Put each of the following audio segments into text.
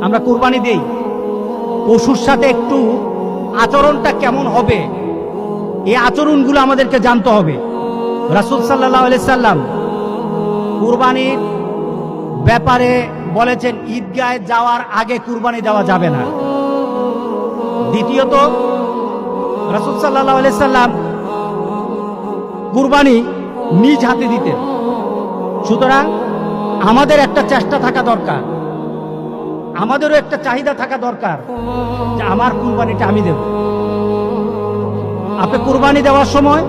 আমরা কুরবানি দেই, পশুর সাথে একটু আচরণটা কেমন হবে, এই আচরণগুলো আমাদেরকে জানতে হবে। রাসূল সাল্লাল্লাহু আলাইহি সাল্লাম কুরবানির ব্যাপারে বলেছেন, ঈদগাহে যাওয়ার আগে কুরবানি দেওয়া যাবে না। দ্বিতীয়ত, রাসূল সাল্লাল্লাহু আলাইহি সাল্লাম কুরবানি নিজ হাতে দিতেন। সুতরাং আমাদের একটা চেষ্টা থাকা দরকার, আমাদেরও একটা চাহিদা থাকা দরকার যে আমার কুরবানিটা আমি দেব। আপনি কুরবানি দেওয়ার সময়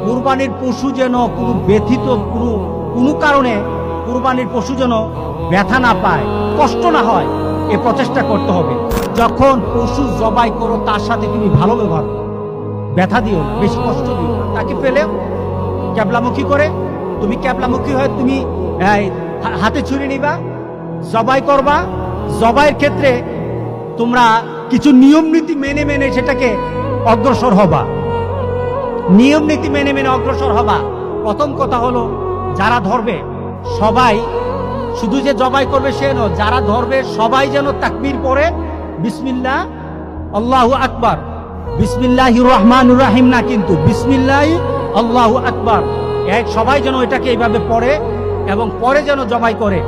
কুরবানির পশু যেন কোনো ব্যথিত কোনো কারণে কুরবানির পশু যেন ব্যথা না পায়, কষ্ট না হয়, এ প্রচেষ্টা করতে হবে। যখন পশু জবাই করো তার সাথে তুমি ভালো ব্যবহার করো, ব্যথা দিও না, বেশি কষ্ট দিও না। তাকে ফেলেও ক্যাবলামুখী করে, তুমি ক্যাবলামুখী হয়ে তুমি হাতে ছুরি নিবা, জবাই করবা। জবাইয়ের ক্ষেত্রে তোমরা কিছু নিয়ম নীতি মেনে মেনে সেটাকে অগ্রসর হবা, নিয়ম নীতি মেনে মেনে অগ্রসর হবা। প্রথম কথা হলো, যারা ধরবে সবাই, শুধু যে জবাই করবে সে নয়, যারা ধরবে সবাই যেন তাকবীর পড়ে, বিসমিল্লাহ আল্লাহু আকবার, বিসমিল্লাহির রহমানির রহিম না, কিন্তু বিসমিল্লাহ আল্লাহু আকবার, সবাই যেন এটাকে এইভাবে পড়ে এবং পরে যেন জবাই করে।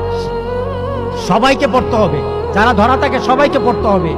সবাইকে পড়তে হবে, যারা ধরা থাকে সবাইকে পড়তে হবে।